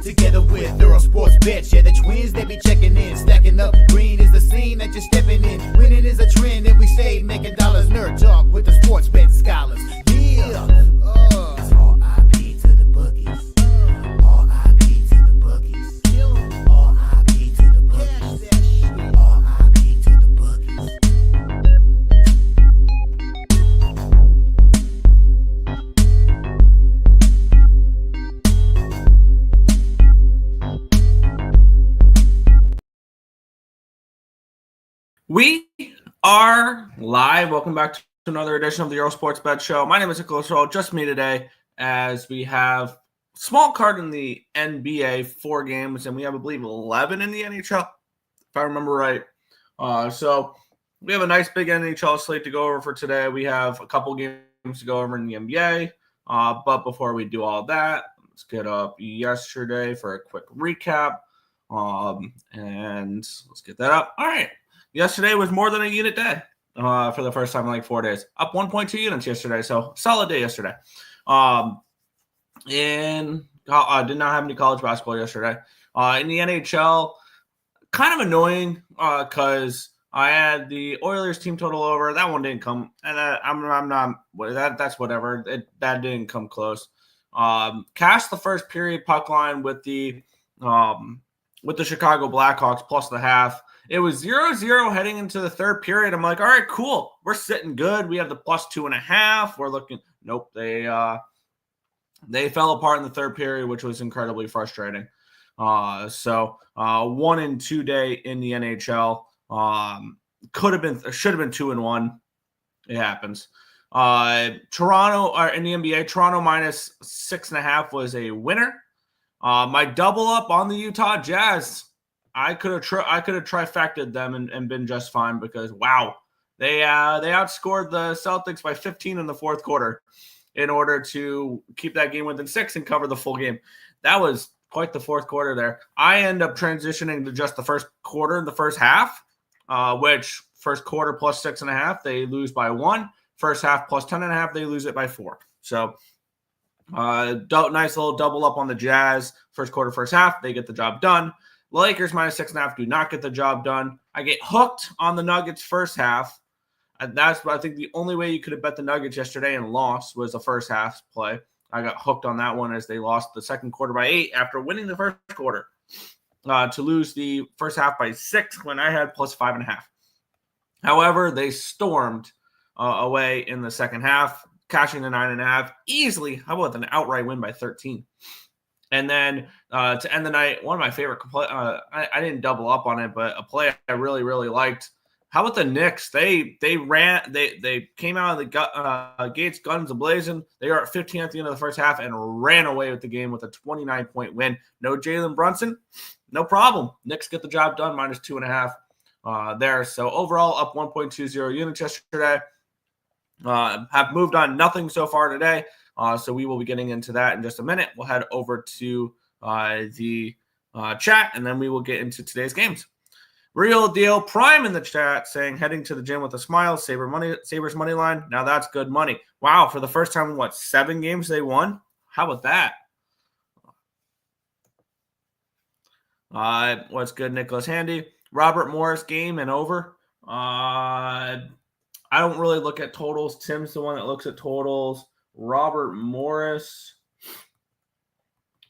Together with Earle Sports Bets, yeah, the twins, they be checking in, stacking up. Green is the scene that you're stepping in. Winning is a trend, and we stay making dollars. Nerd talk with the sports bet scholars. Yeah, it's R.I.P. to the bookies. R.I.P. to the bookies. R.I.P. to the bookies. R.I.P. to the bookies. We are live. Welcome back to another edition of the Earle Sports Bet Show. My name is Earle, just me today, as we have small card in the NBA, 4 games, and we have, I believe, 11 in the NHL, if I remember right. So we have a nice big NHL slate to go over for today. We have a couple games to go over in the NBA, but before we do all that, let's get up yesterday for a quick recap, and let's get that up. All right. Yesterday was more than a unit day for the first time in like 4 days. Up 1.2 units yesterday, so solid day yesterday. And I did not have any college basketball yesterday. In the NHL, kind of annoying because I had the Oilers team total over. That one didn't come, and I'm not. That's whatever. That didn't come close. Cashed the first period puck line with the Chicago Blackhawks plus the half. It was 0-0 heading into the third period. I'm like, all right, cool. We're sitting good. We have the plus 2.5. We're looking. Nope. They fell apart in the third period, which was incredibly frustrating. So 1-2 day in the NHL. Should have been 2-1. It happens. Toronto in the NBA, Toronto minus 6.5 was a winner. My double up on the Utah Jazz. I could have trifected them and been just fine because, wow, they outscored the Celtics by 15 in the fourth quarter in order to keep that game within 6 and cover the full game. That was quite the fourth quarter there. I end up transitioning to just the first quarter and the first half, which first quarter plus 6.5, they lose by 1. First half plus 10.5, they lose it by 4. So nice little double up on the Jazz. First quarter, first half, they get the job done. Lakers minus 6.5 do not get the job done. I get hooked on the Nuggets first half. And that's, I think, the only way you could have bet the Nuggets yesterday and lost was the first half play. I got hooked on that one as they lost the second quarter by 8 after winning the first quarter to lose the first half by 6 when I had plus 5.5. However, they stormed away in the second half, cashing the 9.5 easily. How about an outright win by 13? And then to end the night, one of my favorite play, I didn't double up on it, but a play I really, really liked. How about the Knicks? They came out of the gates guns a-blazing. They were at 15 at the end of the first half and ran away with the game with a 29-point win. No Jalen Brunson, no problem. Knicks get the job done, minus 2.5 there. So overall, up 1.20 units yesterday. Have moved on nothing so far today. So we will be getting into that in just a minute. We'll head over to the chat, and then we will get into today's games. Real Deal Prime in the chat saying, heading to the gym with a smile, Sabres money line. Now that's good money. Wow, for the first time in, 7 games they won? How about that? What's good, Nicholas Handy? Robert Morris game and over. I don't really look at totals. Tim's the one that looks at totals. Robert Morris,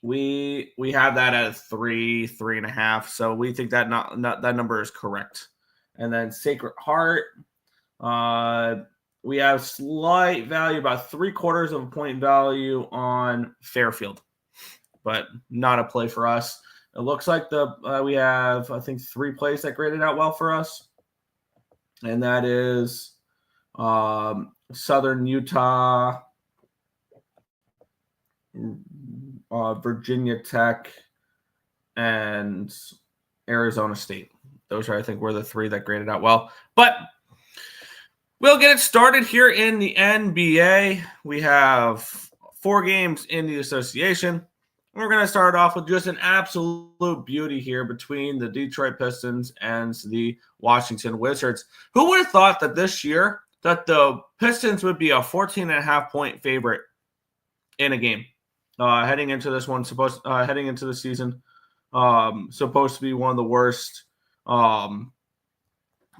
we have that at 3.5. So we think that that number is correct. And then Sacred Heart, we have slight value, about 3/4 of a point value on Fairfield, but not a play for us. It looks like we have, I think, 3 plays that graded out well for us, and that is Southern Utah, Virginia Tech, and Arizona State. Those are, I think, were the 3 that graded out well. But we'll get it started here in the NBA. We have 4 games in the association. We're going to start off with just an absolute beauty here between the Detroit Pistons and the Washington Wizards. Who would have thought that this year that the Pistons would be a 14.5-point favorite in a game? heading into this one, heading into the season. Supposed to be one of the worst.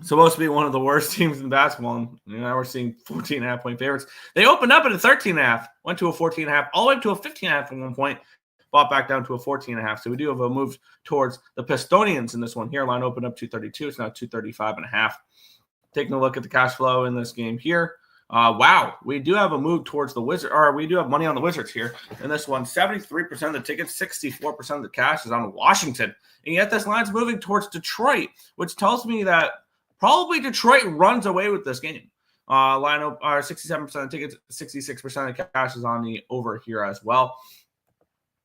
Supposed to be one of the worst teams in basketball. And now we're seeing 14.5-point favorites. They opened up at a 13.5, went to a 14.5, all the way up to a 15.5 at one point, bought back down to a 14.5. So we do have a move towards the Pistonians in this one here. Line opened up 232. It's now 235.5. Taking a look at the cash flow in this game here. Wow, we do have a move towards the Wizards, or we do have money on the Wizards here. In this one, 73% of the tickets, 64% of the cash is on Washington. And yet this line's moving towards Detroit, which tells me that probably Detroit runs away with this game. Line up 67% of the tickets, 66% of the cash is on the over here as well.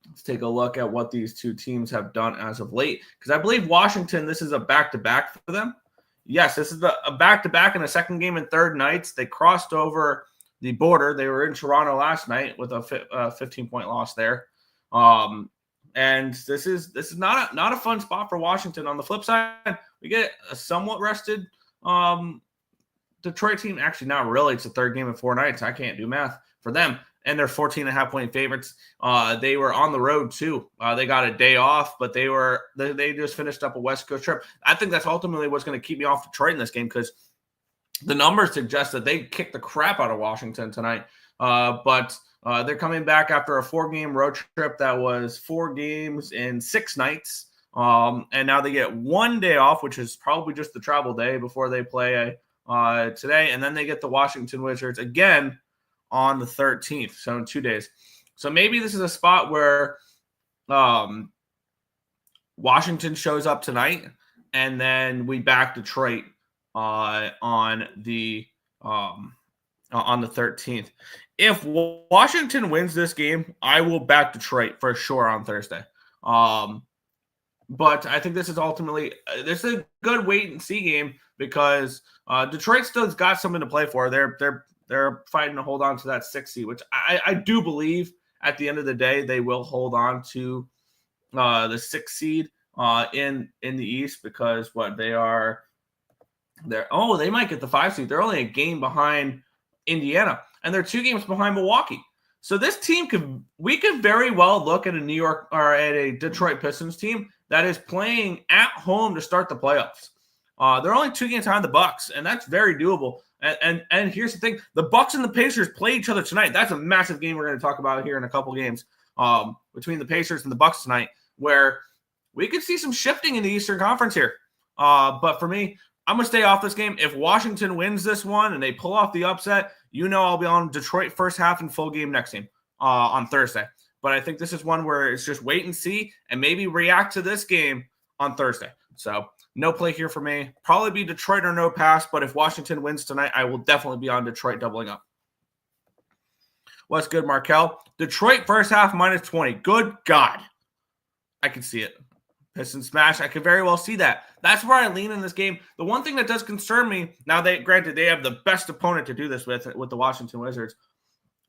Let's take a look at what these two teams have done as of late. Because I believe Washington, this is a back-to-back for them. Yes, this is a back-to-back in a second game and third nights. They crossed over the border. They were in Toronto last night with a 15-point loss there. And this is not a fun spot for Washington. On the flip side, we get a somewhat rested Detroit team. Actually, not really. It's the third game in 4 nights. I can't do math for them. And they're 14.5-point favorites. They were on the road too. They got a day off, but they just finished up a West Coast trip. I think that's ultimately what's going to keep me off Detroit in this game, because the numbers suggest that they kicked the crap out of Washington tonight. But they're coming back after a 4-game road trip that was 4 games in 6 nights. And now they get 1 day off, which is probably just the travel day before they play today. And then they get the Washington Wizards again on the 13th, so in 2 days. So maybe this is a spot where Washington shows up tonight, and then we back Detroit on the 13th. If Washington wins this game, I will back Detroit for sure on Thursday. But I think this is ultimately this is a good wait and see game, because Detroit still's got something to play for. They're fighting to hold on to that 6th seed, which I do believe at the end of the day they will hold on to the 6th seed in the East, because they might get the 5 seed. They're only a game behind Indiana, and they're 2 games behind Milwaukee. So this team we could very well look at a New York or at a Detroit Pistons team that is playing at home to start the playoffs. They're only 2 games behind the Bucks, and that's very doable. And here's the thing: the Bucks and the Pacers play each other tonight. That's a massive game we're going to talk about here in a couple games between the Pacers and the Bucks tonight, where we could see some shifting in the Eastern Conference here. But for me, I'm going to stay off this game. If Washington wins this one and they pull off the upset, I'll be on Detroit first half and full game next game on Thursday. But I think this is one where it's just wait and see and maybe react to this game on Thursday. So no play here for me. Probably be Detroit or no pass, but if Washington wins tonight, I will definitely be on Detroit doubling up. What's good, Markel? Detroit first half -20. Good God. I can see it. Pistons smash. I could very well see that. That's where I lean in this game. The one thing that does concern me, now granted, they have the best opponent to do this with the Washington Wizards,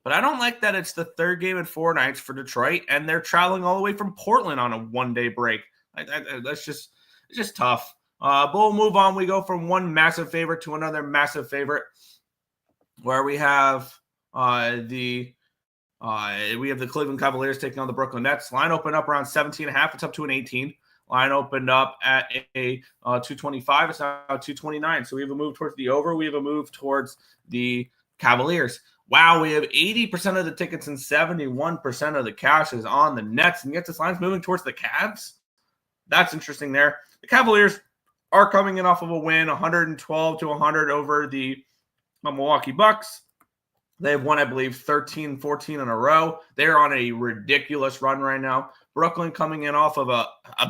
but I don't like that it's the 3rd game in 4 nights for Detroit, and they're traveling all the way from Portland on a 1-day break. It's just tough. But we'll move on. We go from one massive favorite to another massive favorite, where we have the Cleveland Cavaliers taking on the Brooklyn Nets. Line opened up around 17.5. It's up to an 18. Line opened up at a 225. It's now 229. So we have a move towards the over. We have a move towards the Cavaliers. Wow, we have 80% of the tickets and 71% of the cash is on the Nets. And yet this line's moving towards the Cavs. That's interesting there. The Cavaliers are coming in off of a win, 112-100 over the Milwaukee Bucks. They've won, I believe, 13, 14 in a row. They're on a ridiculous run right now. Brooklyn coming in off of a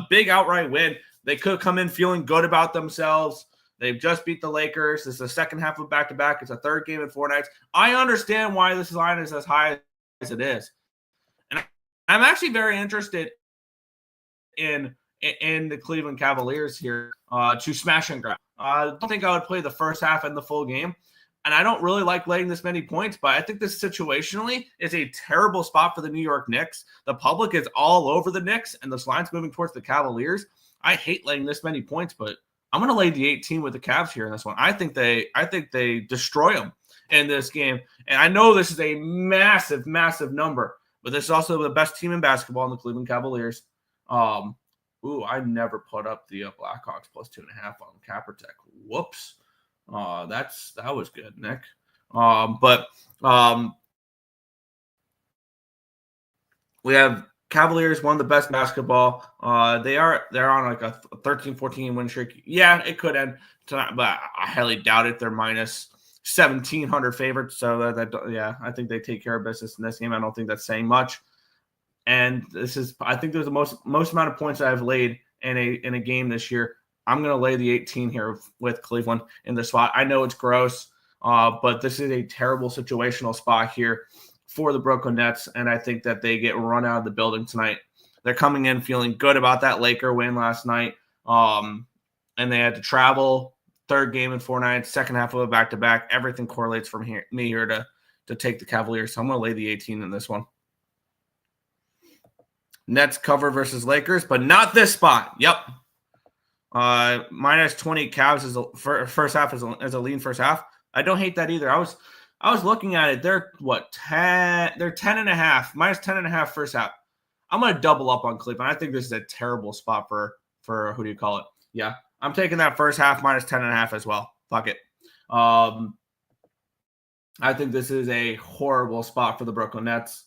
big outright win. They could come in feeling good about themselves. They've just beat the Lakers. This is the second half of back-to-back. It's a 3rd game in 4 nights. I understand why this line is as high as it is. And I'm actually very interested in the Cleveland Cavaliers here to smash and grab. I don't think I would play the first half and the full game. And I don't really like laying this many points, but I think this situationally is a terrible spot for the New York Knicks. The public is all over the Knicks, and this line's moving towards the Cavaliers. I hate laying this many points, but I'm going to lay the 18 with the Cavs here in this one. I think they destroy them in this game. And I know this is a massive, massive number, But this is also the best team in basketball in the Cleveland Cavaliers. I never put up the Blackhawks plus 2.5 on Capertech. Whoops. That was good, Nick. We have Cavaliers, one of the best basketball. They're on like a 13-14 win streak. Yeah, it could end tonight, but I highly doubt it. They're minus 1,700 favorites. So I think they take care of business in this game. I don't think that's saying much. And I think there's the most amount of points I've laid in a game this year. I'm going to lay the 18 here with Cleveland in the spot. I know it's gross, but this is a terrible situational spot here for the Brooklyn Nets, and I think that they get run out of the building tonight. They're coming in feeling good about that Laker win last night, and they had to travel, third game in 4 nights, second half of a back-to-back. Everything correlates from me here to take the Cavaliers, so I'm going to lay the 18 in this one. Nets cover versus Lakers, but not this spot. Yep. Minus 20 Cavs is first half is a lean first half. I don't hate that either. I was looking at it. They're 10? They're 10.5, minus 10.5 first half. I'm going to double up on Cleveland. I think this is a terrible spot for who do you call it? Yeah, I'm taking that first half minus 10.5 as well. Fuck it. I think this is a horrible spot for the Brooklyn Nets.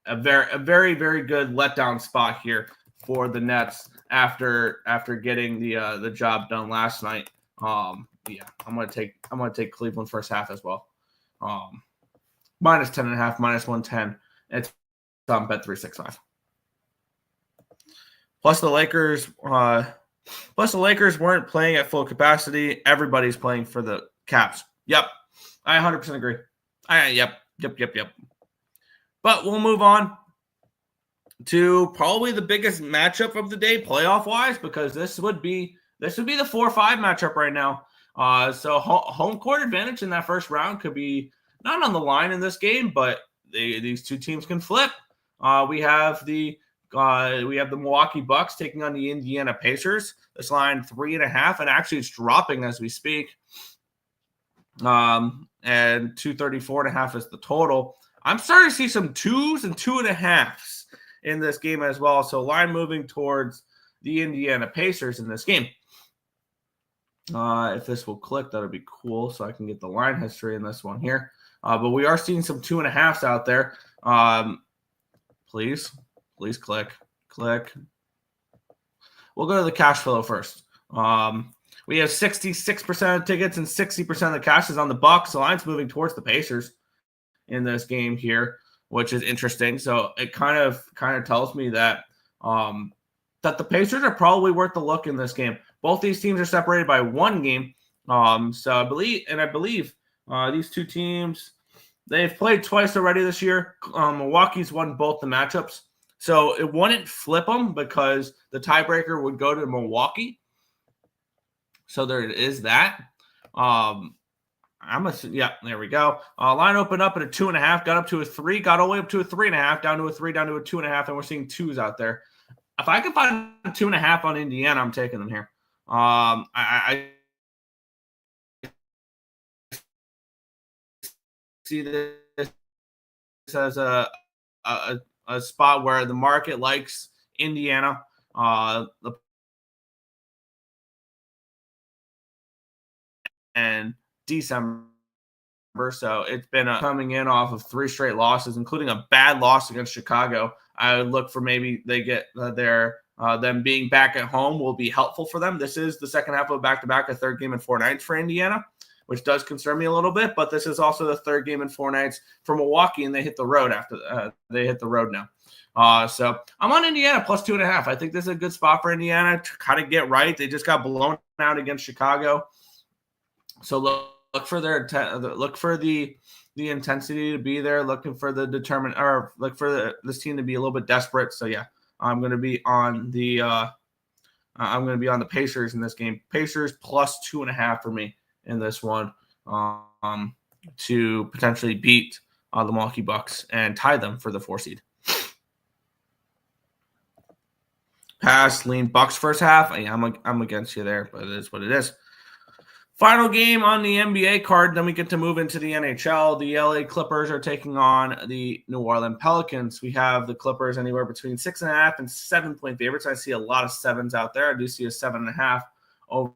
A very, very good letdown spot here for the Nets after getting the job done last night. I'm gonna take Cleveland first half as well. Minus 10.5, minus 110. It's on Bet365. Plus the Lakers weren't playing at full capacity. Everybody's playing for the Caps. Yep, I 100% agree. Yep. But we'll move on to probably the biggest matchup of the day, playoff-wise, because this would be the 4-5 matchup right now. So home court advantage in that first round could be not on the line in this game, but these two teams can flip. We have the Milwaukee Bucks taking on the Indiana Pacers. This line 3.5, and actually it's dropping as we speak. And 234.5 is the total. I'm starting to see some 2s and 2.5s in this game as well. So line moving towards the Indiana Pacers in this game. If this will click, that would be cool. So I can get the line history in this one here. But we are seeing some 2.5s out there. Please click. We'll go to the cash flow first. We have 66% of tickets and 60% of the cash is on the Bucks. The line's moving towards the Pacers in this game here, which is interesting. So it kind of tells me that that the Pacers are probably worth the look in this game. Both these teams are separated by 1 game. So I believe these two teams, they've played twice already this year. Milwaukee's won both the matchups. So it wouldn't flip them because the tiebreaker would go to Milwaukee. So there is that. There we go. Line opened up at a 2.5, got up to a 3, got all the way up to a 3.5, down to a 3, down to a 2.5, and we're seeing 2s out there. If I can find a 2.5 on Indiana, I'm taking them here. I see this as a spot where the market likes Indiana. And December, so it's been coming in off of 3 straight losses, including a bad loss against Chicago. I would look for maybe they get them being back at home will be helpful for them. This is the second half of a back-to-back, a third game in 4 nights for Indiana, which does concern me a little bit. But this is also the third game in 4 nights for Milwaukee, and they hit the road after they hit the road now. So I'm on Indiana plus 2.5. I think this is a good spot for Indiana to kind of get right. They just got blown out against Chicago. So look for the intensity to be there. Looking for the this team to be a little bit desperate. So yeah, I'm going to be on the Pacers in this game. Pacers plus 2.5 for me in this one to potentially beat the Milwaukee Bucks and tie them for the 4 seed. Pass lean Bucks first half. Yeah, I'm against you there, but it is what it is. Final game on the NBA card, then we get to move into the NHL. The LA Clippers are taking on the New Orleans Pelicans. We have the Clippers anywhere between 6.5 and 7-point favorites. I see a lot of 7s out there. I do see a 7.5 over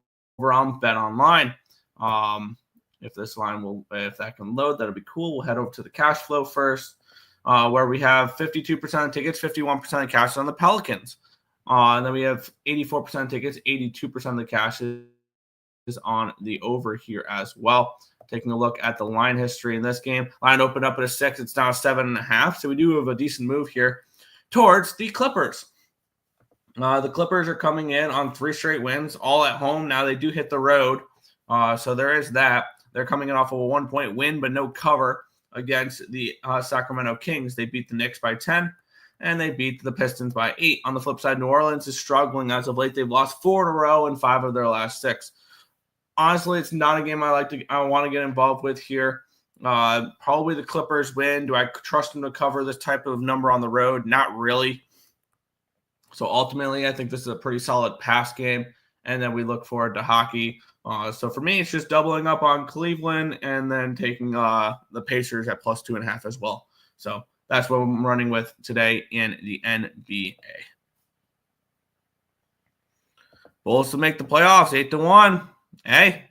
on Bet Online. If this line if that can load, that'll be cool. We'll head over to the cash flow first, where we have 52% of tickets, 51% of cash on the Pelicans. And then we have 84% of tickets, 82% of the cash is on the over here as well. Taking a look at the line history in this game, line opened up at a 6. It's now 7.5. So we do have a decent move here towards the Clippers. The Clippers are coming in on 3 straight wins, all at home. Now they do hit the road. So there is that. They're coming in off of a 1-point win, but no cover against the Sacramento Kings. They beat the Knicks by 10, and they beat the Pistons by 8. On the flip side, New Orleans is struggling as of late. They've lost 4 in a row and 5 of their last 6. Honestly, it's not a game I want to get involved with here. Probably the Clippers win. Do I trust them to cover this type of number on the road? Not really. So ultimately, I think this is a pretty solid pass game, and then we look forward to hockey. So for me, it's just doubling up on Cleveland and then taking the Pacers at plus 2.5 as well. So that's what I'm running with today in the NBA. Bulls to make the playoffs, 8-1. Hey,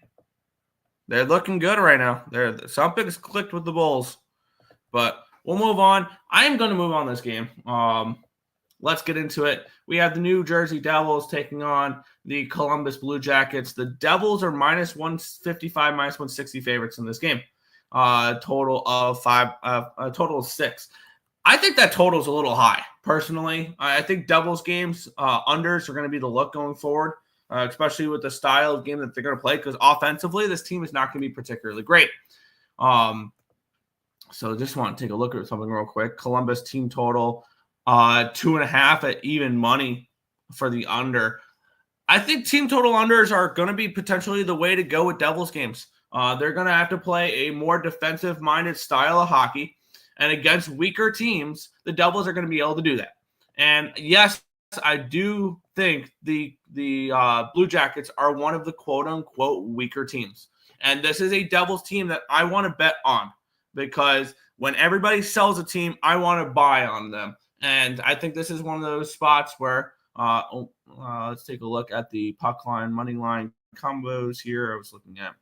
they're looking good right now. Something's clicked with the Bulls, but we'll move on. I am going to move on this game. Let's get into it. We have the New Jersey Devils taking on the Columbus Blue Jackets. The Devils are minus 155, minus 160 favorites in this game. Total of 5. A total of 6. I think that total is a little high, personally. I think Devils games, unders are going to be the look going forward. Especially with the style of game that they're going to play, because offensively, this team is not going to be particularly great. So just want to take a look at something real quick. Columbus team total, 2.5 at even money for the under. I think team total unders are going to be potentially the way to go with Devils games. They're going to have to play a more defensive-minded style of hockey, and against weaker teams, the Devils are going to be able to do that. And yes, I do think the Blue Jackets are one of the quote-unquote weaker teams. And this is a Devils team that I want to bet on, because when everybody sells a team, I want to buy on them. And I think this is one of those spots where let's take a look at the puck line, money line combos here. I was looking at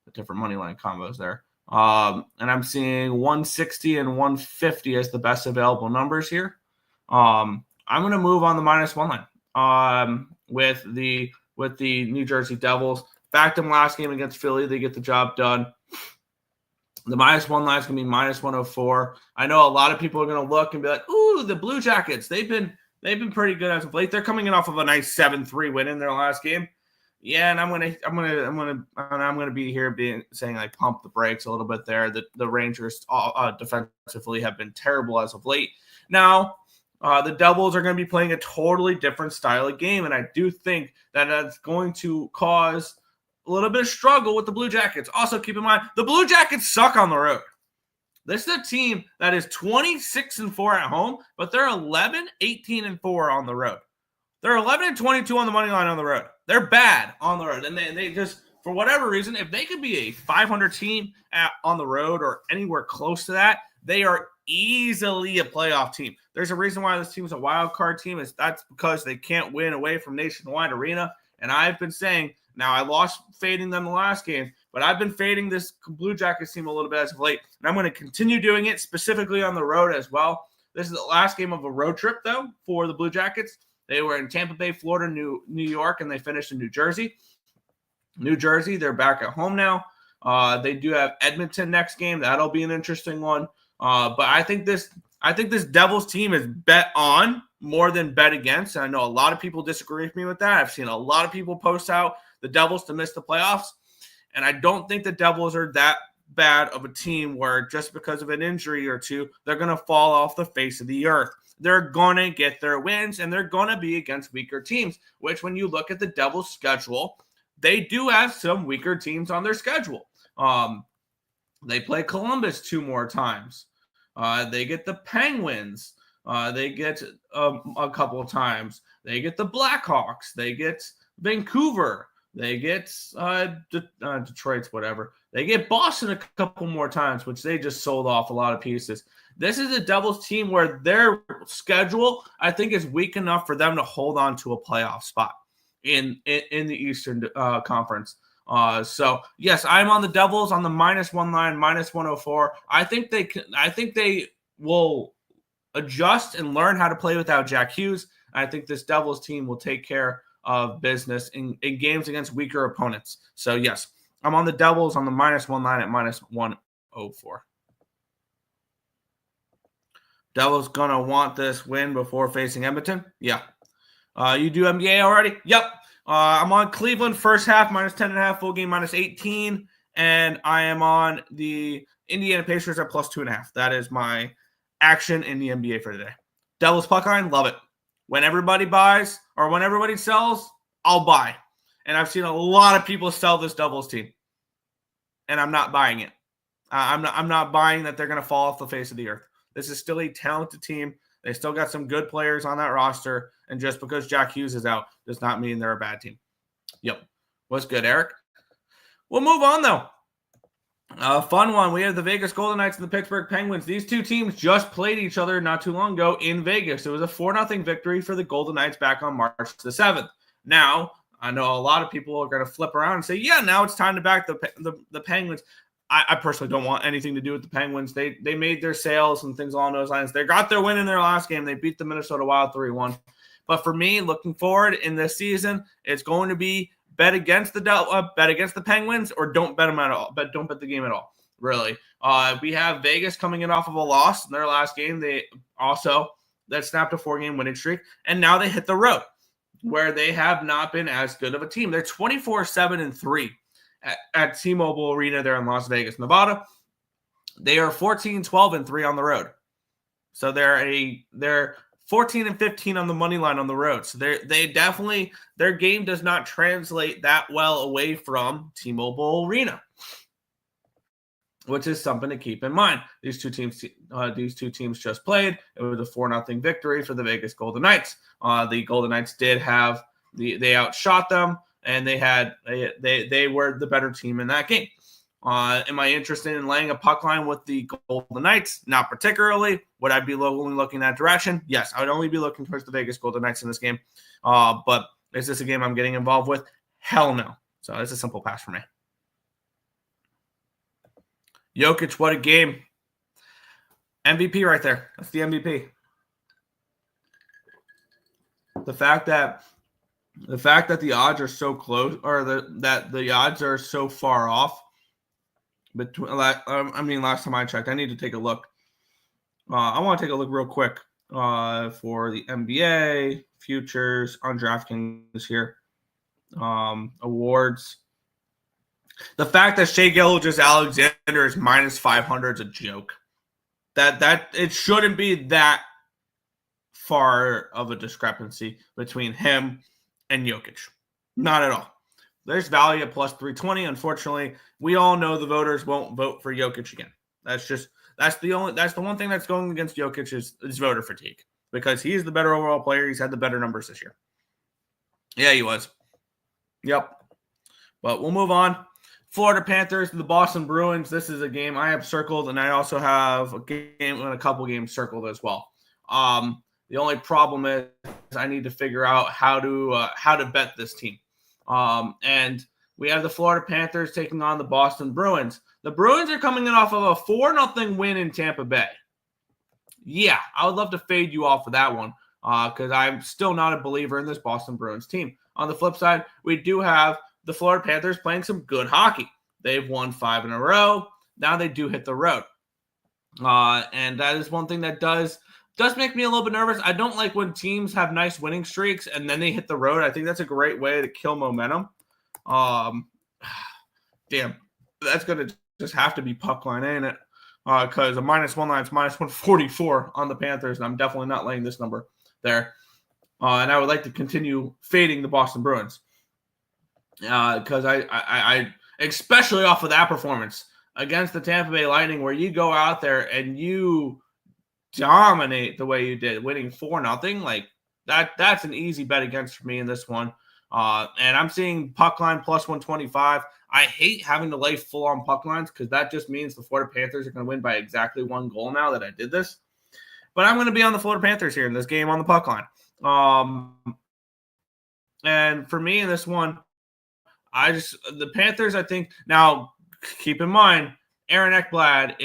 the different money line combos there. And I'm seeing 160 and 150 as the best available numbers here. I'm going to move on the -1 line with the New Jersey Devils. Backed them last game against Philly. They get the job done. The -1 line is going to be -104. I know a lot of people are going to look and be like, "Ooh, the Blue Jackets. They've been pretty good as of late. They're coming in off of a nice 7-3 win in their last game." Yeah, and I'm gonna be here saying like pump the brakes a little bit there. The Rangers defensively have been terrible as of late. Now, the Devils are going to be playing a totally different style of game, and I do think that that's going to cause a little bit of struggle with the Blue Jackets. Also, keep in mind, the Blue Jackets suck on the road. This is a team that is 26-4 at home, but they're 11-18-4 on the road. They're 11-22 on the money line on the road. They're bad on the road, and they just, for whatever reason, if they could be a 500 team on the road or anywhere close to that, they are easily a playoff team. There's a reason why this team is a wild card team. That's because they can't win away from Nationwide Arena. And I've been saying, now I lost fading them the last game, but I've been fading this Blue Jackets team a little bit as of late. And I'm going to continue doing it, specifically on the road as well. This is the last game of a road trip, though, for the Blue Jackets. They were in Tampa Bay, Florida, New York, and they finished in New Jersey. New Jersey, they're back at home now. They do have Edmonton next game. That'll be an interesting one. But I think this Devils team is bet on more than bet against. And I know a lot of people disagree with me with that. I've seen a lot of people post out the Devils to miss the playoffs. And I don't think the Devils are that bad of a team where just because of an injury or two, they're going to fall off the face of the earth. They're going to get their wins, and they're going to be against weaker teams, which when you look at the Devils' schedule, they do have some weaker teams on their schedule. They play Columbus 2 more times. They get the Penguins. They get a couple of times. They get the Blackhawks. They get Vancouver. They get Detroit's whatever. They get Boston a couple more times, which they just sold off a lot of pieces. This is a Devils team where their schedule, I think, is weak enough for them to hold on to a playoff spot in the Eastern Conference. So yes, I'm on the Devils on the -1 line, -104. I think they will adjust and learn how to play without Jack Hughes. I think this Devils team will take care of business in games against weaker opponents. So yes, I'm on the Devils on the -1 line at -104. Devils gonna want this win before facing Edmonton. Yeah. You do NBA already? Yep. I'm on Cleveland first half -10.5, full game -18, and I am on the Indiana Pacers at +2.5. That is my action in the NBA for today. Devils puck line, love it. When everybody buys or when everybody sells, I'll buy. And I've seen a lot of people sell this Devils team, and I'm not buying it. I'm not buying that they're going to fall off the face of the earth. This is still a talented team. They still got some good players on that roster, and just because Jack Hughes is out does not mean they're a bad team. Yep. What's good, Eric? We'll move on, though. Fun one. We have the Vegas Golden Knights and the Pittsburgh Penguins. These two teams just played each other not too long ago in Vegas. It was a 4-0 victory for the Golden Knights back on March the 7th. Now, I know a lot of people are going to flip around and say, yeah, now it's time to back the Penguins. I personally don't want anything to do with the Penguins. They made their sales and things along those lines. They got their win in their last game. They beat the Minnesota Wild 3-1. But for me, looking forward in this season, it's going to be bet against the Penguins or don't bet them at all. But don't bet the game at all. Really, we have Vegas coming in off of a loss in their last game. They also that snapped a 4-game winning streak, and now they hit the road where they have not been as good of a team. They're 24-7-3 at T-Mobile Arena there in Las Vegas, Nevada. They are 14-12-3 on the road. So they're 14-15 on the money line on the road. So they definitely, their game does not translate that well away from T-Mobile Arena, which is something to keep in mind. These two teams just played. It was a 4-0 victory for the Vegas Golden Knights. The Golden Knights did have they outshot them, and they were the better team in that game. Am I interested in laying a puck line with the Golden Knights? Not particularly. Would I be only looking that direction? Yes, I would only be looking towards the Vegas Golden Knights in this game. But is this a game I'm getting involved with? Hell no. So it's a simple pass for me. Jokic, what a game. MVP right there. That's the MVP. The fact that the odds are so close, or that the odds are so far off. Last time I checked, I need to take a look. I want to take a look real quick for the NBA futures on DraftKings here. Awards. The fact that Shai Gilgeous-Alexander is -500 is a joke. That it shouldn't be that far of a discrepancy between him and Jokic. Not at all. There's value at +320. Unfortunately, we all know the voters won't vote for Jokic again. That's the one thing that's going against Jokic is voter fatigue, because he's the better overall player. He's had the better numbers this year. Yeah, he was. Yep. But we'll move on. Florida Panthers and the Boston Bruins. This is a game I have circled, and I also have a couple games circled as well. The only problem is I need to figure out how to bet this team. And we have the Florida Panthers taking on the Boston Bruins. The Bruins are coming in off of a 4-0 win in Tampa Bay. Yeah, I would love to fade you off of that one because I'm still not a believer in this Boston Bruins team. On the flip side, we do have the Florida Panthers playing some good hockey. They've won 5 in a row. Now they do hit the road. And that is one thing that does make me a little bit nervous. I don't like when teams have nice winning streaks and then they hit the road. I think that's a great way to kill momentum. Damn, that's going to just have to be puck line, ain't it? Because a -1 line is -144 on the Panthers, and I'm definitely not laying this number there. And I would like to continue fading the Boston Bruins because I especially off of that performance against the Tampa Bay Lightning, where you go out there and you dominate the way you did, winning 4-0. Like that's an easy bet against for me in this one. And I'm seeing puck line plus 125. I hate having to lay full-on puck lines because that just means the Florida Panthers are going to win by exactly 1 goal now that I did this. But I'm going to be on the Florida Panthers here in this game on the puck line. And for me in this one, the Panthers, I think, now keep in mind, Aaron Ekblad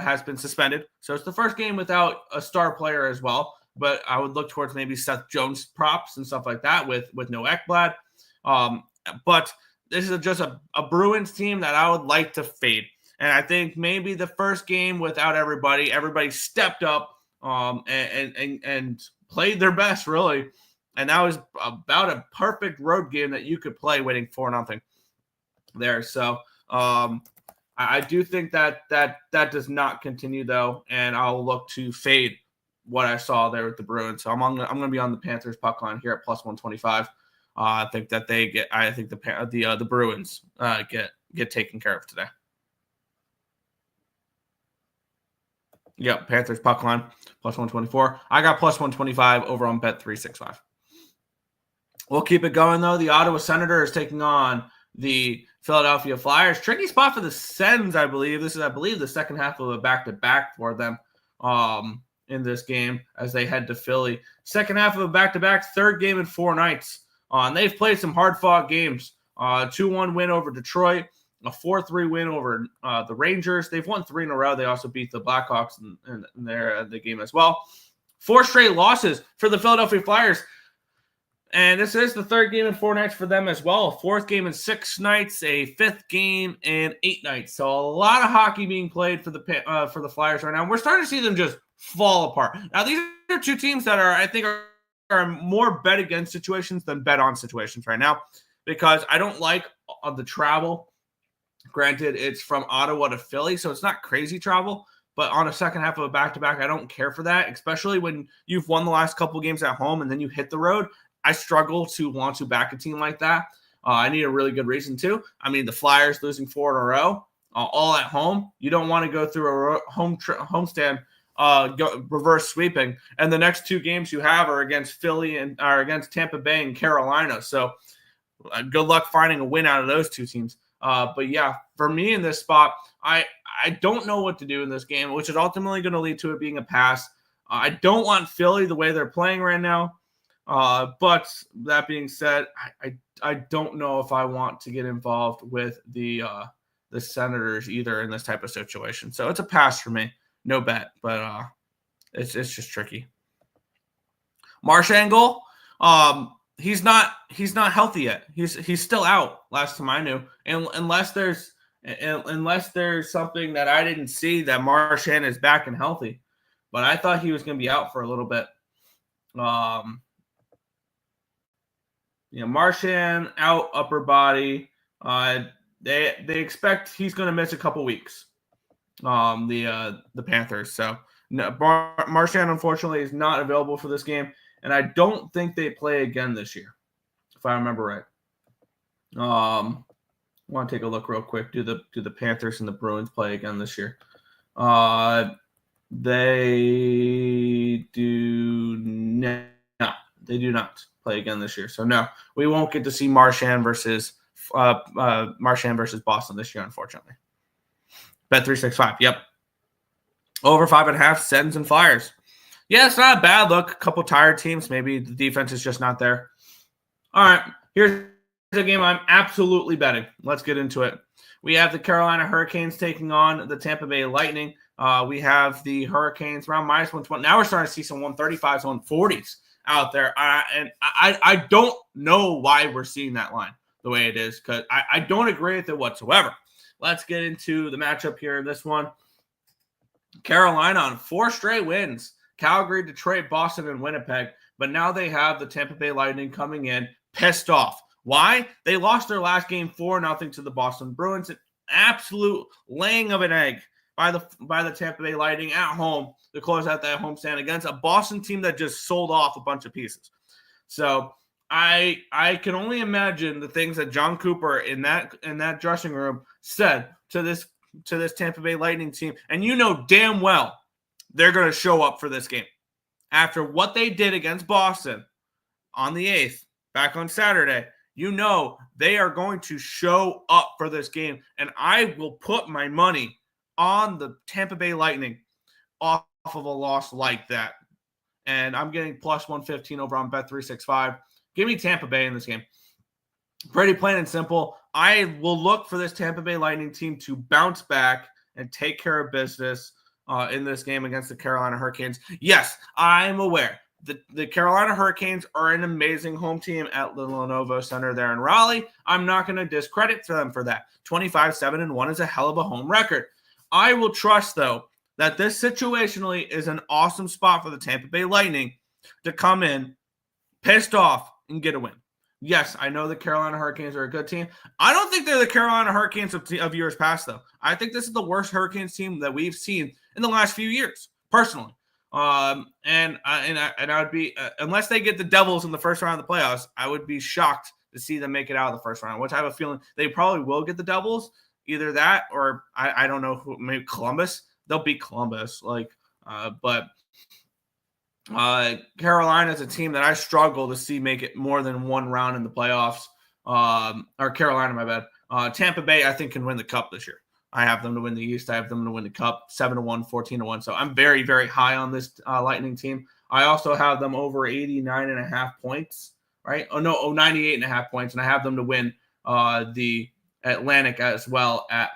has been suspended. So it's the first game without a star player as well. But I would look towards maybe Seth Jones props and stuff like that with no Ekblad. But this is just a Bruins team that I would like to fade. And I think maybe the first game without everybody stepped up and played their best, really. And that was about a perfect road game that you could play winning 4-0 there. So I do think that does not continue, though, and I'll look to fade what I saw there with the Bruins. So I'm going to be on the Panthers puck line here at plus 125. I think that the Bruins get taken care of today. Yep, Panthers puck line plus 124. I got plus 125 over on Bet365. We'll keep it going, though. The Ottawa Senators taking on the Philadelphia Flyers. Tricky spot for the Sens, I believe. This is, the second half of a back-to-back for them in this game as they head to Philly. Second half of a back-to-back, third game in 4 nights. And they've played some hard-fought games. 2-1 win over Detroit, a 4-3 win over the Rangers. They've won 3 in a row. They also beat the Blackhawks in the game as well. 4 straight losses for the Philadelphia Flyers. And this is the third game in 4 nights for them as well. A 4th game in 6 nights, a 5th game in 8 nights. So a lot of hockey being played for the Flyers right now. We're starting to see them just fall apart. Now, these are 2 teams that I think are more bet against situations than bet on situations right now, because I don't like the travel. Granted, it's from Ottawa to Philly, so it's not crazy travel. But on a second half of a back-to-back, I don't care for that, especially when you've won the last couple games at home and then you hit the road. I struggle to want to back a team like that. I need a really good reason to. I mean, the Flyers losing 4 in a row, all at home. You don't want to go through a homestand, reverse sweeping. And the next 2 games you have are against Philly and are against Tampa Bay and Carolina. So good luck finding a win out of those 2 teams. But yeah, for me in this spot, I don't know what to do in this game, which is ultimately going to lead to it being a pass. I don't want Philly the way they're playing right now. But that being said, I don't know if I want to get involved with the Senators either in this type of situation. So it's a pass for me. No bet, but it's just tricky. Marchand, he's not healthy yet. He's still out last time I knew. And unless there's something that I didn't see that Marchand is back and healthy. But I thought he was going to be out for a little bit. Marchand out, upper body. They expect he's going to miss a couple weeks. The Panthers. So no, Marchand unfortunately is not available for this game, and I don't think they play again this year, if I remember right. I want to take a look real quick. Do the Panthers and the Bruins play again this year? They do not. They do not play again this year. So no, we won't get to see Marchand versus Boston this year, unfortunately. Bet365. Yep. Over 5.5, Sens and Flyers. Yeah, it's not a bad look. A couple tired teams. Maybe the defense is just not there. All right, here's a game I'm absolutely betting. Let's get into it. We have the Carolina Hurricanes taking on the Tampa Bay Lightning. We have the Hurricanes around minus 120. Now we're starting to see some 135s, 140s out there. And I don't know why we're seeing that line the way it is, because I don't agree with it whatsoever. Let's get into the matchup here in this one. Carolina on 4 straight wins. Calgary, Detroit, Boston, and Winnipeg. But now they have the Tampa Bay Lightning coming in pissed off. Why? They lost their last game 4-0 to the Boston Bruins. An absolute laying of an egg by the Tampa Bay Lightning at home to close out that homestand against a Boston team that just sold off a bunch of pieces. So I can only imagine the things that John Cooper in that dressing room said to this Tampa Bay Lightning team. And you know damn well they're going to show up for this game. After what they did against Boston on the 8th, back on Saturday, you know they are going to show up for this game, and I will put my money on the Tampa Bay Lightning off of a loss like that. And I'm getting plus 115 over on Bet365. Give me Tampa Bay in this game. Pretty plain and simple. I will look for this Tampa Bay Lightning team to bounce back and take care of business in this game against the Carolina Hurricanes. Yes, I'm aware. The Carolina Hurricanes are an amazing home team at the Lenovo Center there in Raleigh. I'm not going to discredit them for that. 25-7-1 is a hell of a home record. I will trust, though, that this situationally is an awesome spot for the Tampa Bay Lightning to come in pissed off and get a win. Yes, I know the Carolina Hurricanes are a good team. I don't think they're the Carolina Hurricanes of years past, though. I think this is the worst Hurricanes team that we've seen in the last few years, personally. And I would be unless they get the Devils in the first round of the playoffs, I would be shocked to see them make it out of the first round. Which I have a feeling they probably will get the Devils, either that or I don't know who, maybe Columbus. They'll beat Columbus, but Carolina is a team that I struggle to see make it more than one round in the playoffs. Or Carolina, my bad. Tampa Bay, I think, can win the Cup this year. I have them to win the East. I have them to win the Cup, 7-1, 14-1. So I'm very, very high on this Lightning team. I also have them over 89.5 points, right? 98.5 points, and I have them to win the Atlantic as well at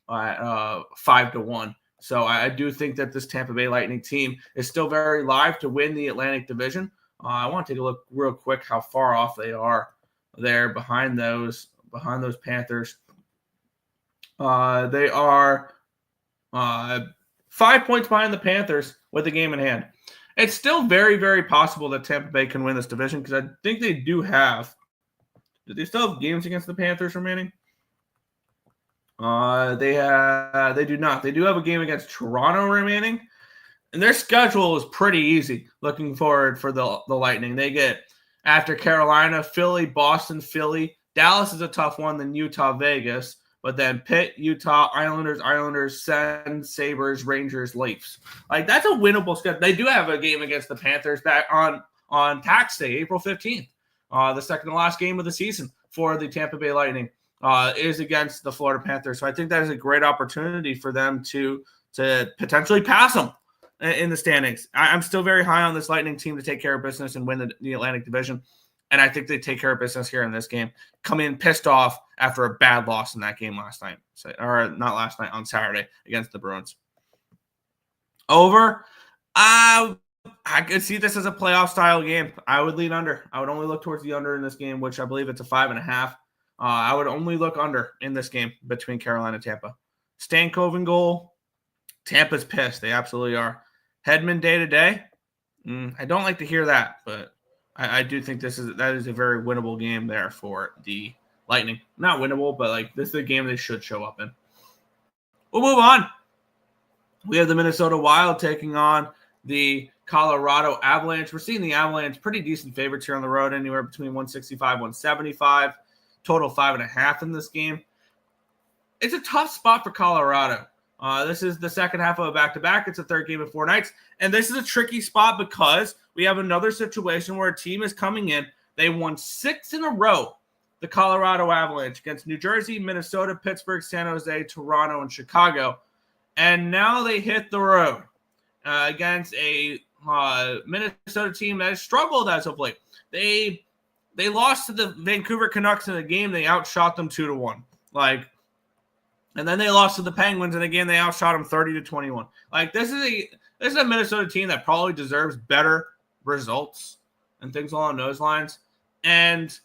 5-1. So I do think that this Tampa Bay Lightning team is still very live to win the Atlantic Division. I want to take a look real quick how far off they are there behind those Panthers. They are 5 points behind the Panthers with the game in hand. It's still very, very possible that Tampa Bay can win this division because I think they do have. Do they still have games against the Panthers remaining? They do not. They do have a game against Toronto remaining, and their schedule is pretty easy. Looking forward for the Lightning, they get after Carolina, Philly, Boston, Philly. Dallas is a tough one. Then Utah, Vegas, but then Pitt, Utah, Islanders, Sens, Sabres, Rangers, Leafs. Like that's a winnable schedule. They do have a game against the Panthers back on Tax Day, April 15th. The second to last game of the season for the Tampa Bay Lightning. Is against the Florida Panthers. So I think that is a great opportunity for them to potentially pass them in the standings. I'm still very high on this Lightning team to take care of business and win the Atlantic Division. And I think they take care of business here in this game. Come in pissed off after a bad loss in that game last night. Or not last night, on Saturday against the Bruins. Over. I could see this as a playoff-style game. I would lean under. I would only look towards the under in this game, which I believe it's a 5.5. I would only look under in this game between Carolina and Tampa. Stankoven in goal. Tampa's pissed. They absolutely are. Hedman day-to-day. I don't like to hear that, but I do think that is a very winnable game there for the Lightning. Not winnable, but this is a game they should show up in. We'll move on. We have the Minnesota Wild taking on the Colorado Avalanche. We're seeing the Avalanche pretty decent favorites here on the road, anywhere between 165, 175. Total 5.5 in this game. It's a tough spot for Colorado. This is the second half of a back-to-back. It's a third game in 4 nights. And this is a tricky spot because we have another situation where a team is coming in. They won 6 in a row, the Colorado Avalanche, against New Jersey, Minnesota, Pittsburgh, San Jose, Toronto, and Chicago. And now they hit the road against a Minnesota team that has struggled as of late. They lost to the Vancouver Canucks in a game. They outshot them 2-1. And then they lost to the Penguins in a game. They outshot them 30-21. This is a Minnesota team that probably deserves better results and things along those lines. And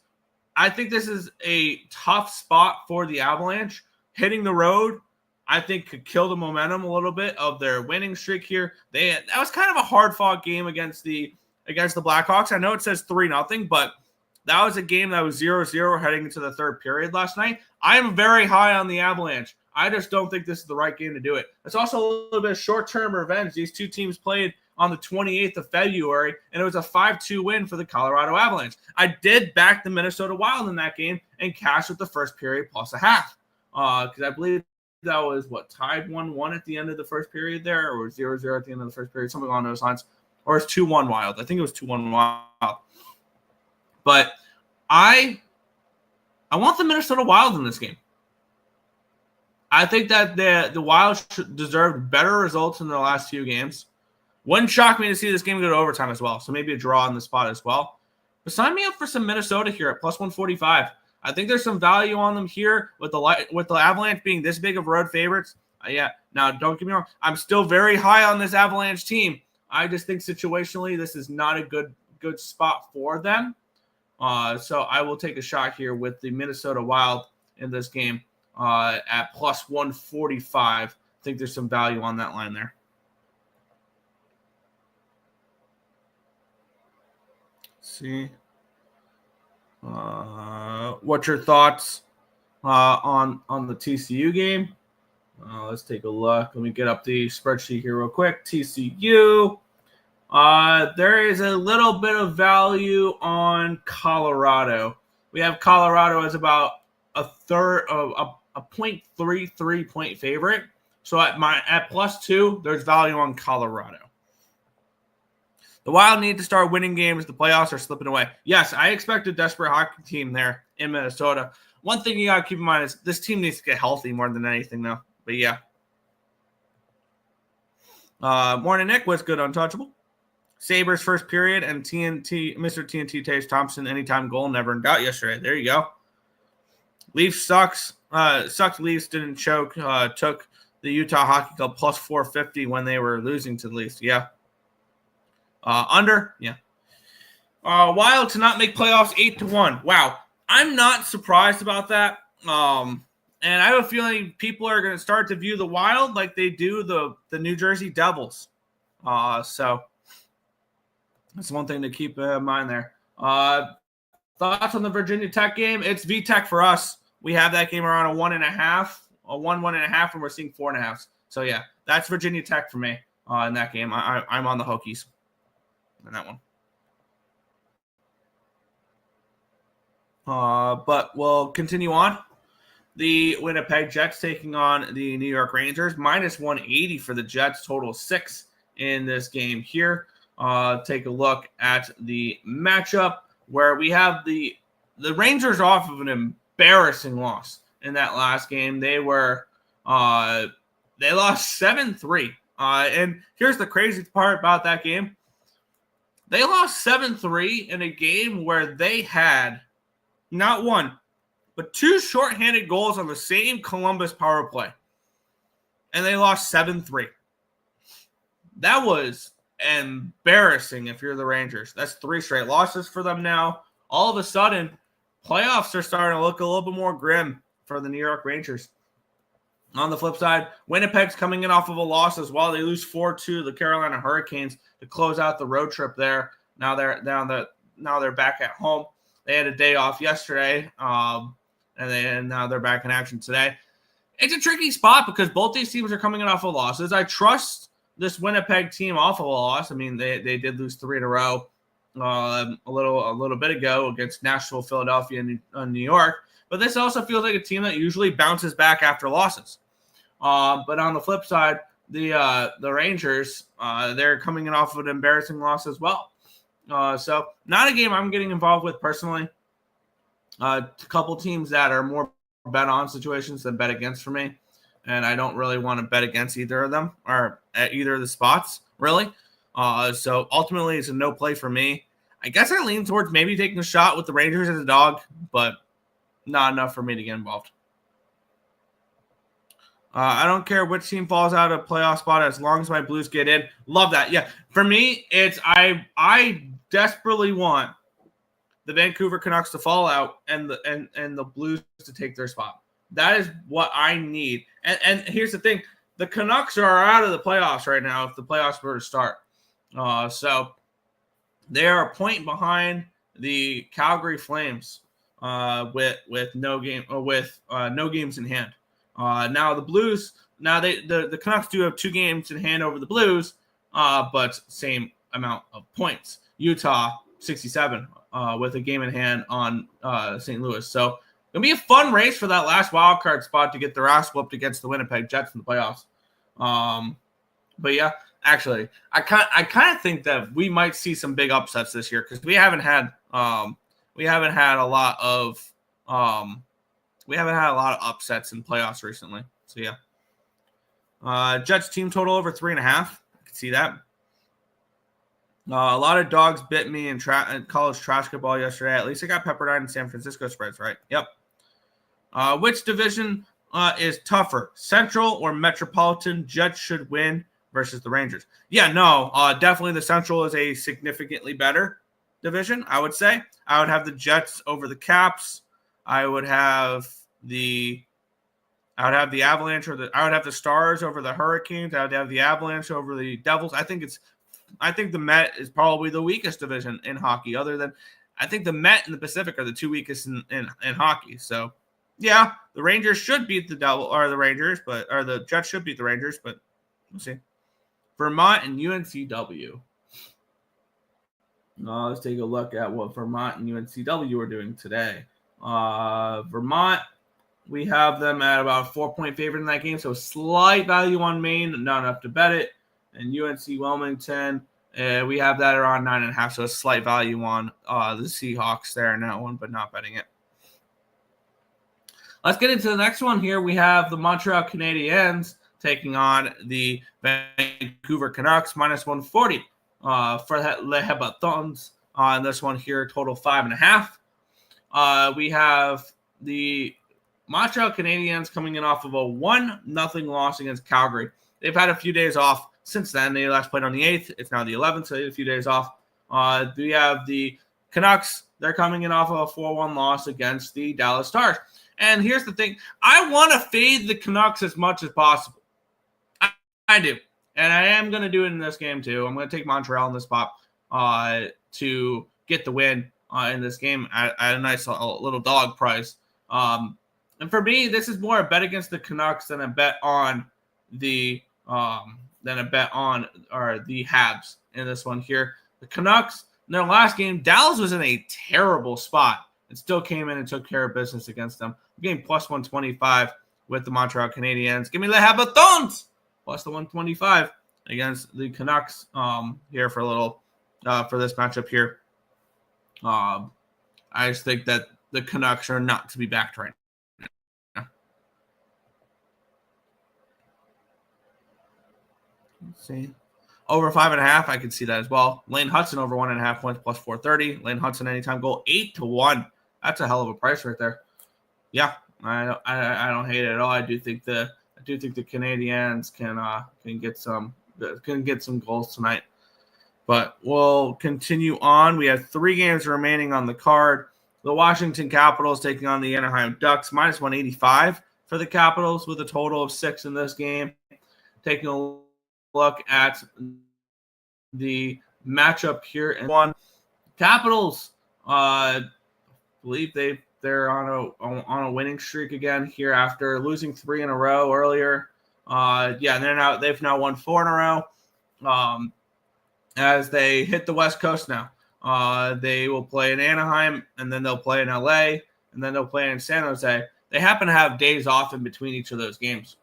I think this is a tough spot for the Avalanche. Hitting the road, I think, could kill the momentum a little bit of their winning streak here. That was kind of a hard-fought game against the Blackhawks. I know it says 3-0, but that was a game that was 0-0 heading into the third period last night. I am very high on the Avalanche. I just don't think this is the right game to do it. It's also a little bit of short-term revenge. These two teams played on the 28th of February, and it was a 5-2 win for the Colorado Avalanche. I did back the Minnesota Wild in that game and cashed with the first period plus a half. Because I believe that was, tied 1-1 at the end of the first period there, or 0-0 at the end of the first period, something along those lines. Or it's 2-1 Wild. I think it was 2-1 Wild. But I want the Minnesota Wild in this game. I think that the Wild deserved better results in the last few games. Wouldn't shock me to see this game go to overtime as well. So maybe a draw on the spot as well. But sign me up for some Minnesota here at plus 145. I think there's some value on them here with the Avalanche being this big of road favorites. Yeah. Now, don't get me wrong. I'm still very high on this Avalanche team. I just think situationally this is not a good spot for them. So I will take a shot here with the Minnesota Wild in this game at plus 145. I think there's some value on that line there. Let's see. What's your thoughts on the TCU game? Let's take a look. Let me get up the spreadsheet here real quick. TCU. There is a little bit of value on Colorado. We have Colorado as about a third of a 0.33 point favorite. So at plus 2, there's value on Colorado. The Wild need to start winning games. The playoffs are slipping away. Yes, I expect a desperate hockey team there in Minnesota. One thing you got to keep in mind is this team needs to get healthy more than anything, though. But yeah. Morning, Nick. What's good, Untouchable? Sabres first period and Mr. TNT Taves Thompson anytime goal, never in doubt yesterday. There you go. Leafs sucks. Sucked Leafs didn't choke. Took the Utah Hockey Club plus 450 when they were losing to the Leafs. Yeah. Under. Yeah. Wild to not make playoffs 8-1. Wow. I'm not surprised about that. And I have a feeling people are going to start to view the Wild like they do the New Jersey Devils. So that's one thing to keep in mind there. Thoughts on the Virginia Tech game? It's VTech for us. We have that game around a 1.5, a 1.5, and we're seeing 4.5. So yeah, that's Virginia Tech for me in that game. I'm on the Hokies in that one. But we'll continue on. The Winnipeg Jets taking on the New York Rangers. Minus 180 for the Jets. Total 6 in this game here. Take a look at the matchup where we have the Rangers off of an embarrassing loss in that last game. They lost 7-3. And here's the crazy part about that game. They lost 7-3 in a game where they had not one, but 2 shorthanded goals on the same Columbus power play. And they lost 7-3. That was embarrassing if you're the Rangers. That's 3 straight losses for them now. All of a sudden, playoffs are starting to look a little bit more grim for the New York Rangers. On the flip side, Winnipeg's coming in off of a loss as well. They lose 4-2 to the Carolina Hurricanes to close out the road trip there. Now they're back at home. They had a day off yesterday, and now they're back in action today. It's a tricky spot because both these teams are coming in off of losses. I trust this Winnipeg team off of a loss. I mean, they did lose 3 in a row a little bit ago against Nashville, Philadelphia, and New York. But this also feels like a team that usually bounces back after losses. But on the flip side, the Rangers, they're coming in off of an embarrassing loss as well. So not a game I'm getting involved with personally. A couple teams that are more bet on situations than bet against for me. And I don't really want to bet against either of them or at either of the spots, really. So ultimately, it's a no play for me. I guess I lean towards maybe taking a shot with the Rangers as a dog, but not enough for me to get involved. I don't care which team falls out of playoff spot as long as my Blues get in. Love that. Yeah, for me, it's I desperately want the Vancouver Canucks to fall out and the Blues to take their spot. That is what I need. And here's the thing: the Canucks are out of the playoffs right now. If the playoffs were to start, so they are a point behind the Calgary Flames with no games in hand. Now the Blues, the Canucks do have 2 games in hand over the Blues, but same amount of points. Utah 67 with a game in hand on St. Louis. So it'll be a fun race for that last wild card spot to get their ass whooped against the Winnipeg Jets in the playoffs. But yeah, actually, I kind of think that we might see some big upsets this year because we haven't had we haven't had a lot of upsets in playoffs recently. So yeah. Jets team total over 3.5. I can see that. A lot of dogs bit me in college trash football yesterday. At least I got Pepperdine and San Francisco spreads right. Yep. Which division is tougher, Central or Metropolitan? Jets should win versus the Rangers. Yeah, no, definitely the Central is a significantly better division, I would say. I would have the Jets over the Caps. I would have the Avalanche I would have the Stars over the Hurricanes. I would have the Avalanche over the Devils. I think the Met is probably the weakest division in hockey. I think the Met and the Pacific are the two weakest in hockey. So, yeah, the Rangers should beat the Jets should beat the Rangers, but we'll see. Vermont and UNCW. Let's take a look at what Vermont and UNCW are doing today. Vermont, we have them at about a 4-point favorite in that game, so slight value on Maine, not enough to bet it. And UNC Wilmington, we have that around 9.5, so a slight value on the Seahawks there in that one, but not betting it. Let's get into the next one here. We have the Montreal Canadiens taking on the Vancouver Canucks, -140 for the Le Habitants on this one here, total 5.5. We have the Montreal Canadiens coming in off of a 1-0 loss against Calgary. They've had a few days off since then. They last played on the 8th. It's now the 11th, so they had a few days off. We have the Canucks. They're coming in off of a 4-1 loss against the Dallas Stars. And here's the thing. I want to fade the Canucks as much as possible. I do. And I am going to do it in this game, too. I'm going to take Montreal in this spot to get the win in this game at a nice little dog price. And for me, this is more a bet against the Canucks than a bet on the Habs in this one here. The Canucks, in their last game, Dallas was in a terrible spot and still came in and took care of business against them. Game +125 with the Montreal Canadiens. Give me the Habitants plus the 125 against the Canucks here for a little for this matchup here. I just think that the Canucks are not to be backed right now. Let's see. Over 5.5, I can see that as well. Lane Hudson over 1.5 points plus 430. Lane Hudson anytime goal 8-1. That's a hell of a price right there. Yeah, I don't hate it at all. I do think the Canadiens can get some goals tonight. But we'll continue on. We have 3 games remaining on the card. The Washington Capitals taking on the Anaheim Ducks, -185 for the Capitals with a total of 6 in this game. Taking a look at the matchup here and one. Capitals, believe they're on a winning streak again here after losing 3 in a row earlier. They've now won 4 in a row. As they hit the West Coast now. They will play in Anaheim, and then they'll play in LA, and then they'll play in San Jose. They happen to have days off in between each of those games.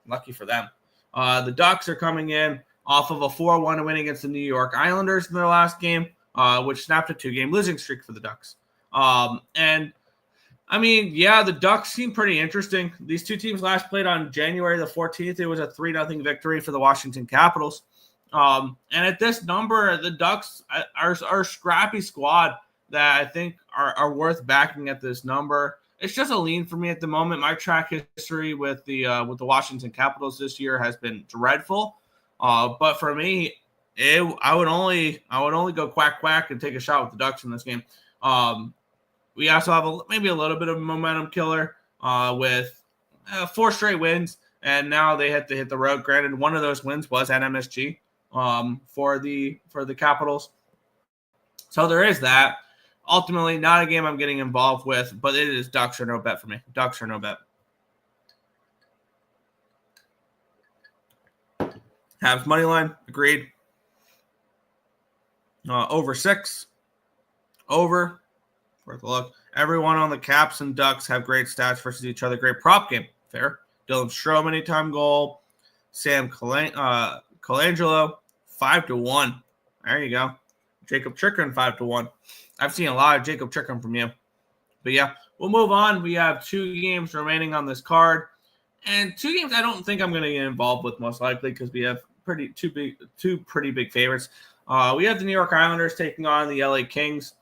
Lucky for them. The Ducks are coming in off of a 4-1 win against the New York Islanders in their last game, which snapped a 2-game losing streak for the Ducks. The Ducks seem pretty interesting. These two teams last played on January the 14th. It was a 3-0 victory for the Washington Capitals. And at this number, the Ducks are a scrappy squad that I think are worth backing at this number. It's just a lean for me at the moment. My track history with the Washington Capitals this year has been dreadful. But for me, I would only go quack and take a shot with the Ducks in this game. We also have maybe a little bit of a momentum killer with 4 straight wins, and now they had to hit the road. Granted, one of those wins was at MSG. For the Capitals. So there is that. Ultimately, not a game I'm getting involved with, but it is Ducks or no bet for me. Ducks or no bet. Habs money line, agreed. Over 6. Over. Worth a look. Everyone on the Caps and Ducks have great stats versus each other. Great prop game. Fair. Dylan Strome anytime goal. Sam Colangelo. 5-1. There you go. Jacob Chikrin 5-1. I've seen a lot of Jacob Chikrin from you. But yeah, we'll move on. We have 2 games remaining on this card. And 2 games I don't think I'm going to get involved with most likely because we have two pretty big favorites. We have the New York Islanders taking on the LA Kings.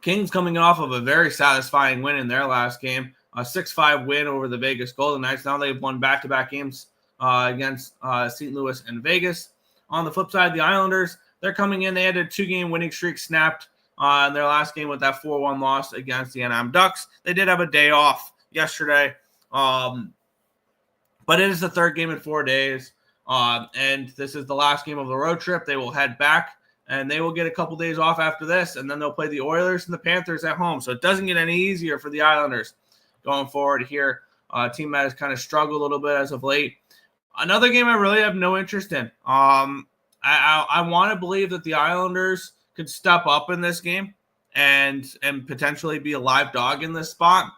Kings coming off of a very satisfying win in their last game, a 6-5 win over the Vegas Golden Knights. Now they've won back-to-back games against St. Louis and Vegas. On the flip side, the Islanders, they're coming in. They had a 2-game winning streak snapped in their last game with that 4-1 loss against the Anaheim Ducks. They did have a day off yesterday, but it is the 3rd game in 4 days, and this is the last game of the road trip. They will head back, and they will get a couple days off after this, and then they'll play the Oilers and the Panthers at home. So it doesn't get any easier for the Islanders going forward here. A team that has kind of struggled a little bit as of late. Another game I really have no interest in. I want to believe that the Islanders could step up in this game and potentially be a live dog in this spot.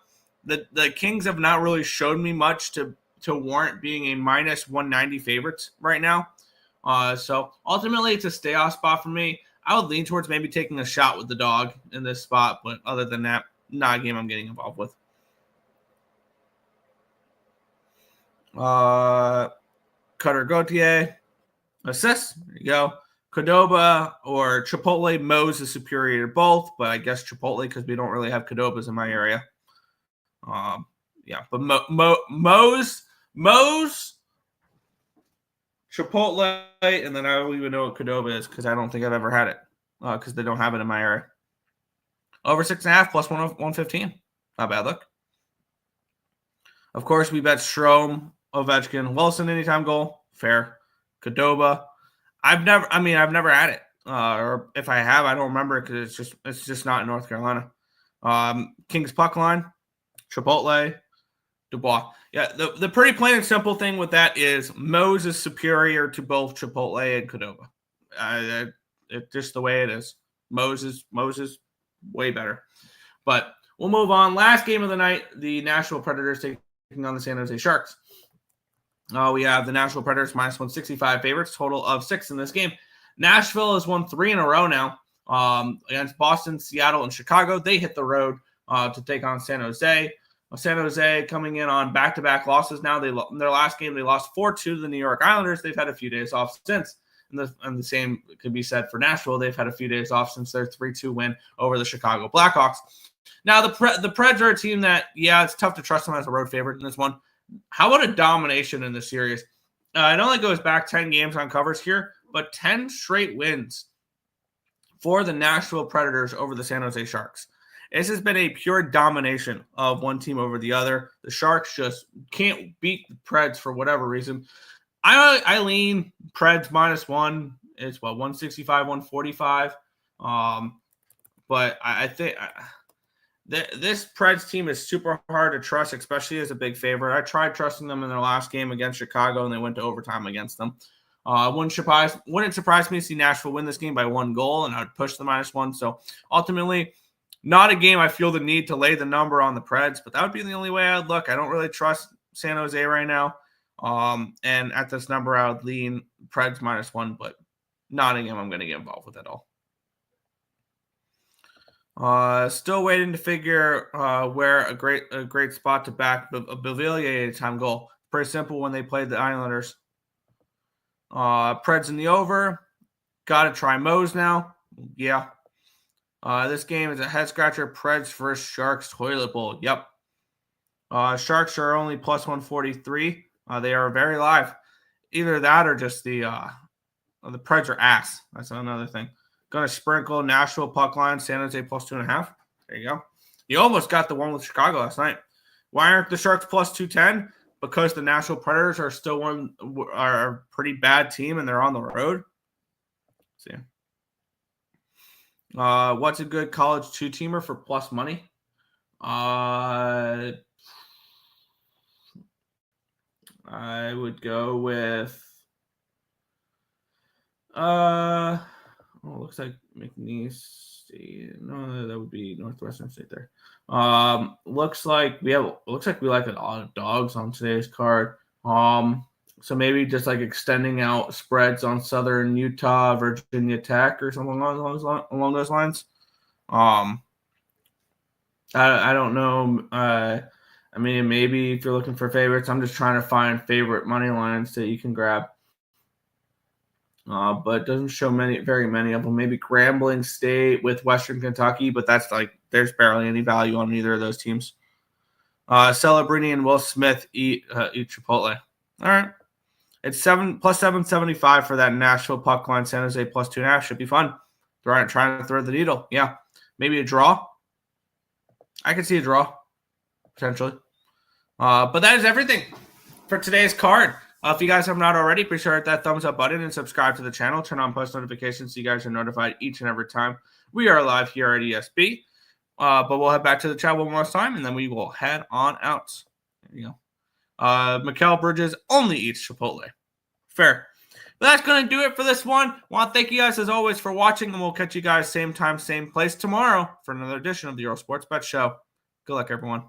The Kings have not really showed me much to warrant being a minus 190 favorites right now. So ultimately, it's a stay off spot for me. I would lean towards maybe taking a shot with the dog in this spot, but other than that, not a game I'm getting involved with. Cutter Gauthier, assists. There you go. Qdoba or Chipotle. Mose is superior to both, but I guess Chipotle because we don't really have Qdobas in my area. Yeah, but Mose, Chipotle, and then I don't even know what Qdoba is because I don't think I've ever had it because they don't have it in my area. Over 6.5 plus 115. Not bad look. Of course, we bet Strome, Ovechkin, Wilson anytime goal. Fair. Qdoba. I've never had it. Or if I have, I don't remember because it's just not in North Carolina. Kings puck line, Chipotle, Dubois. Yeah, the pretty plain and simple thing with that is Mose is superior to both Chipotle and Qdoba. It's just the way it is. Mose is way better. But we'll move on. Last game of the night, the Nashville Predators taking on the San Jose Sharks. We have the Nashville Predators minus 165 favorites, total of 6 in this game. Nashville has won 3 in a row now against Boston, Seattle, and Chicago. They hit the road to take on San Jose. San Jose coming in on back-to-back losses now. In their last game, they lost 4-2 to the New York Islanders. They've had a few days off since. And the same could be said for Nashville. They've had a few days off since their 3-2 win over the Chicago Blackhawks. Now, the Preds are a team that, yeah, it's tough to trust them as a road favorite in this one. How about a domination in this series? It only goes back 10 games on covers here, but 10 straight wins for the Nashville Predators over the San Jose Sharks. This has been a pure domination of one team over the other. The Sharks just can't beat the Preds for whatever reason. I lean Preds minus 1. It's 165, 145. But I think this Preds team is super hard to trust, especially as a big favorite. I tried trusting them in their last game against Chicago, and they went to overtime against them. Wouldn't surprise me to see Nashville win this game by 1 goal, and I would push the minus 1. So ultimately, not a game I feel the need to lay the number on the Preds, but that would be the only way I'd look. I don't really trust San Jose right now. And at this number, I would lean Preds minus 1, but not a game I'm going to get involved with at all. Still waiting to figure where a great spot to back a Beauvillier anytime goal. Pretty simple when they played the Islanders. Preds in the over. Got to try Mose now. Yeah. This game is a head scratcher. Preds versus Sharks toilet bowl. Yep. Sharks are only plus 143. They are very live. Either that or just the Preds are ass. That's another thing. Going to sprinkle Nashville puck line, San Jose plus 2.5. There you go. You almost got the one with Chicago last night. Why aren't the Sharks plus 210? Because the Nashville Predators are still are a pretty bad team and they're on the road. Let's see. What's a good college 2-teamer for plus money? I would go with looks like McNeese State. No, that would be Northwestern State there. Looks like we like a lot of dogs on today's card. So maybe just like extending out spreads on Southern Utah, Virginia Tech, or something along those lines. I don't know. I mean, maybe if you're looking for favorites, I'm just trying to find favorite money lines that you can grab. But it doesn't show very many of them. Maybe Grambling State with Western Kentucky, but that's like there's barely any value on either of those teams. Celebrini and Will Smith eat Chipotle. All right. It's plus 775 for that Nashville puck line. San Jose plus 2.5 should be fun. Trying to thread the needle. Yeah. Maybe a draw. I could see a draw, potentially. But that is everything for today's card. If you guys have not already, be sure to hit that thumbs up button and subscribe to the channel. Turn on post notifications so you guys are notified each and every time we are live here at ESB. But we'll head back to the chat one more time, and then we will head on out. There you go. Mikal Bridges only eats Chipotle. Fair. But that's going to do it for this one. I want to thank you guys as always for watching, and we'll catch you guys same time, same place tomorrow for another edition of the Earle Sports Bet Show. Good luck, everyone.